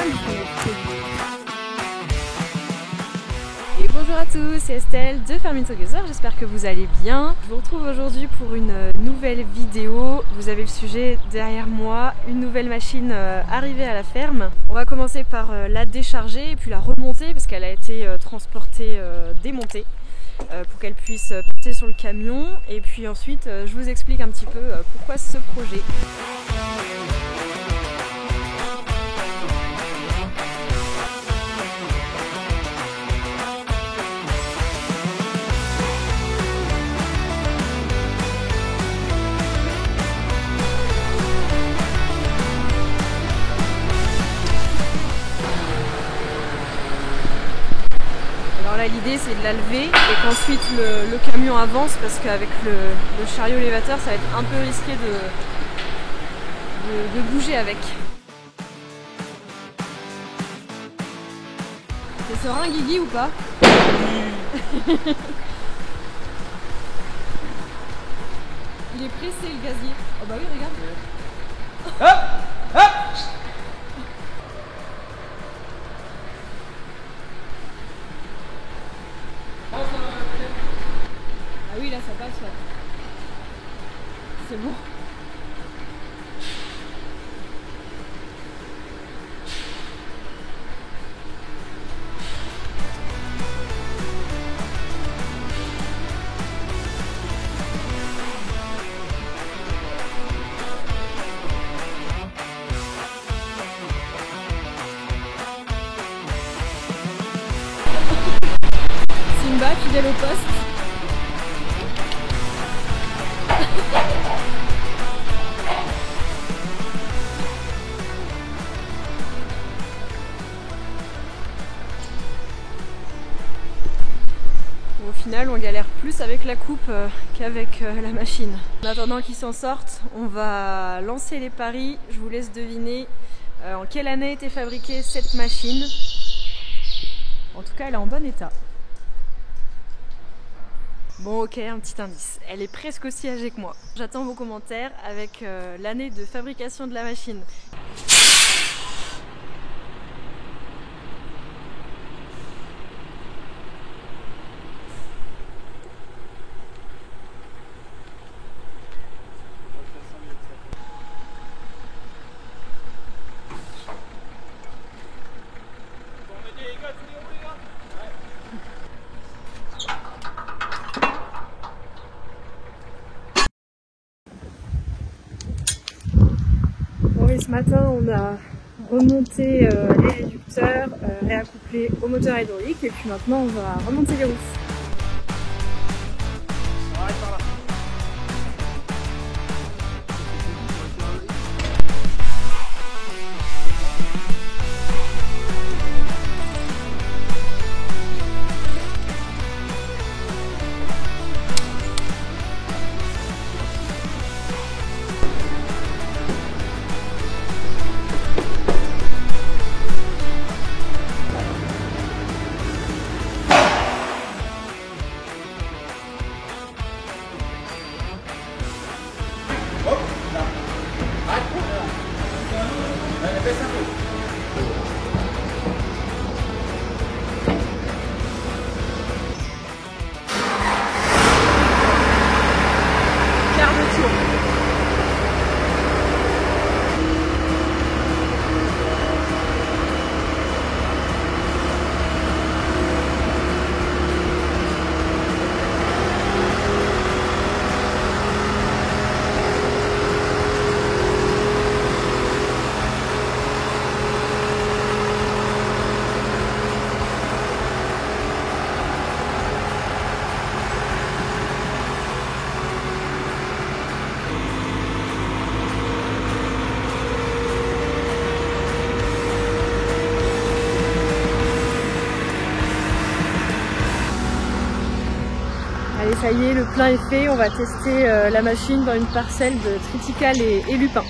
Et bonjour à tous, c'est Estelle de Fermine Together, j'espère que vous allez bien. Je vous retrouve aujourd'hui pour une nouvelle vidéo. Vous avez le sujet derrière moi, une nouvelle machine arrivée à la ferme. On va commencer par la décharger et puis la remonter parce qu'elle a été transportée, démontée. Pour qu'elle puisse passer sur le camion, et puis ensuite je vous explique un petit peu pourquoi ce projet. Alors là, l'idée c'est de la lever et qu'ensuite le camion avance, parce qu'avec le chariot élévateur ça va être un peu risqué de bouger avec. C'est serein Guigui ou pas? Il est pressé le gazier. Oh bah oui, regarde. Hop, hop. Ah oui, là ça passe là. C'est bon. Simba fidèle au poste. Au final, on galère plus avec la coupe qu'avec la machine. En attendant qu'ils s'en sortent, on va lancer les paris. Je vous laisse deviner en quelle année a été fabriquée cette machine. En tout cas, elle est en bon état. Bon, ok, un petit indice. Elle est presque aussi âgée que moi. J'attends vos commentaires avec l'année de fabrication de la machine. Et ce matin, on a remonté les réducteurs, réaccouplé au moteur hydraulique, et puis maintenant on va remonter les roues. Quart de tour. Allez, ça y est, le plein est fait. On va tester la machine dans une parcelle de triticale et lupin.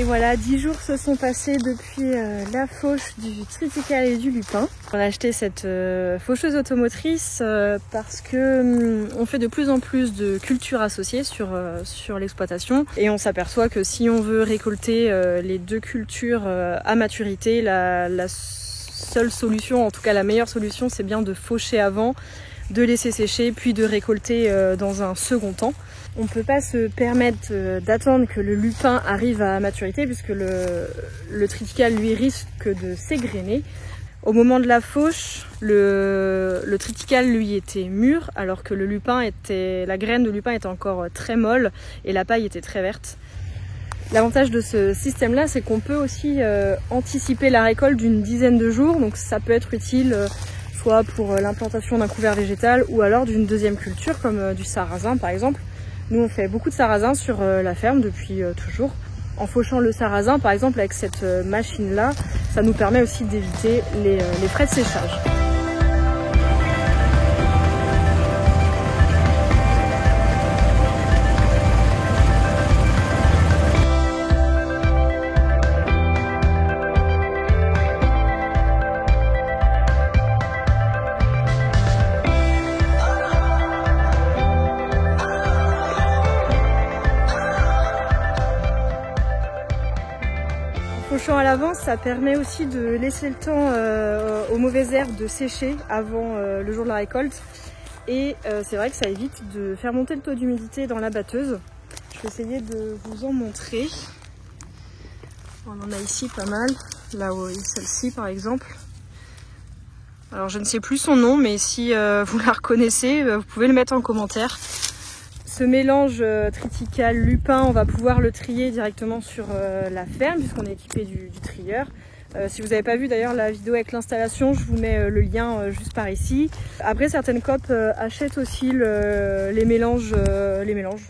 voilà, 10 jours se sont passés depuis la fauche du triticale et du lupin. On a acheté cette faucheuse automotrice parce que on fait de plus en plus de cultures associées sur l'exploitation et on s'aperçoit que si on veut récolter les deux cultures à maturité, la seule solution, en tout cas la meilleure solution, c'est bien de faucher avant, de laisser sécher puis de récolter dans un second temps. On ne peut pas se permettre d'attendre que le lupin arrive à maturité puisque le triticale lui risque de s'égrener. Au moment de la fauche, le triticale lui était mûr alors que la graine de lupin était encore très molle et la paille était très verte. L'avantage de ce système-là, c'est qu'on peut aussi anticiper la récolte d'une dizaine de jours, donc ça peut être utile soit pour l'implantation d'un couvert végétal ou alors d'une deuxième culture comme du sarrasin par exemple. Nous on fait beaucoup de sarrasin sur la ferme depuis toujours. En fauchant le sarrasin par exemple avec cette machine-là, ça nous permet aussi d'éviter les frais de séchage. Fauchant à l'avance, ça permet aussi de laisser le temps aux mauvaises herbes de sécher avant le jour de la récolte. Et c'est vrai que ça évite de faire monter le taux d'humidité dans la batteuse. Je vais essayer de vous en montrer. On en a ici pas mal, là où celle-ci par exemple. Alors je ne sais plus son nom, mais si vous la reconnaissez, vous pouvez le mettre en commentaire. Ce mélange triticale lupin, on va pouvoir le trier directement sur la ferme puisqu'on est équipé du trieur. Si vous n'avez pas vu d'ailleurs la vidéo avec l'installation, je vous mets le lien juste par ici. Après, certaines coop achètent aussi les mélanges.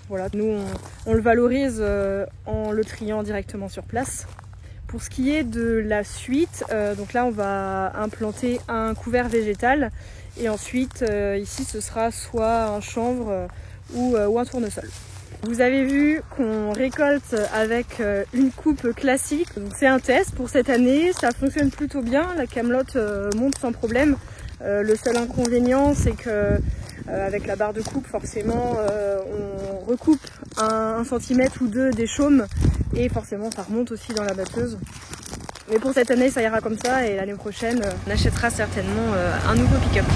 Voilà. Nous, on le valorise en le triant directement sur place. Pour ce qui est de la suite, donc là on va implanter un couvert végétal et ensuite ici ce sera soit un chanvre ou un tournesol. Vous avez vu qu'on récolte avec une coupe classique, donc c'est un test pour cette année, ça fonctionne plutôt bien, la camelote monte sans problème. Le seul inconvénient c'est que avec la barre de coupe forcément on recoupe un centimètre ou deux des chaumes et forcément ça remonte aussi dans la batteuse. Mais pour cette année ça ira comme ça et l'année prochaine on achètera certainement un nouveau pick-up.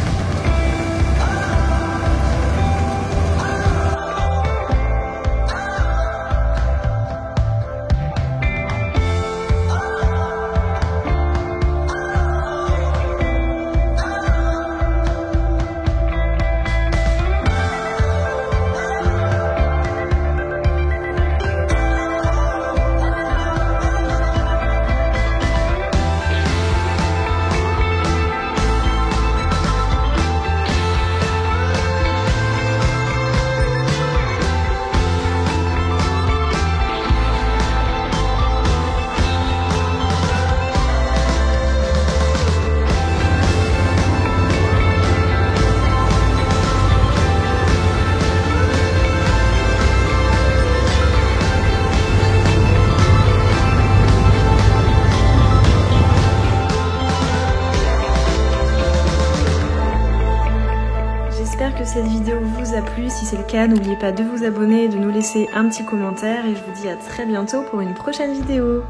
J'espère que cette vidéo vous a plu. Si c'est le cas, n'oubliez pas de vous abonner et de nous laisser un petit commentaire. Et je vous dis à très bientôt pour une prochaine vidéo.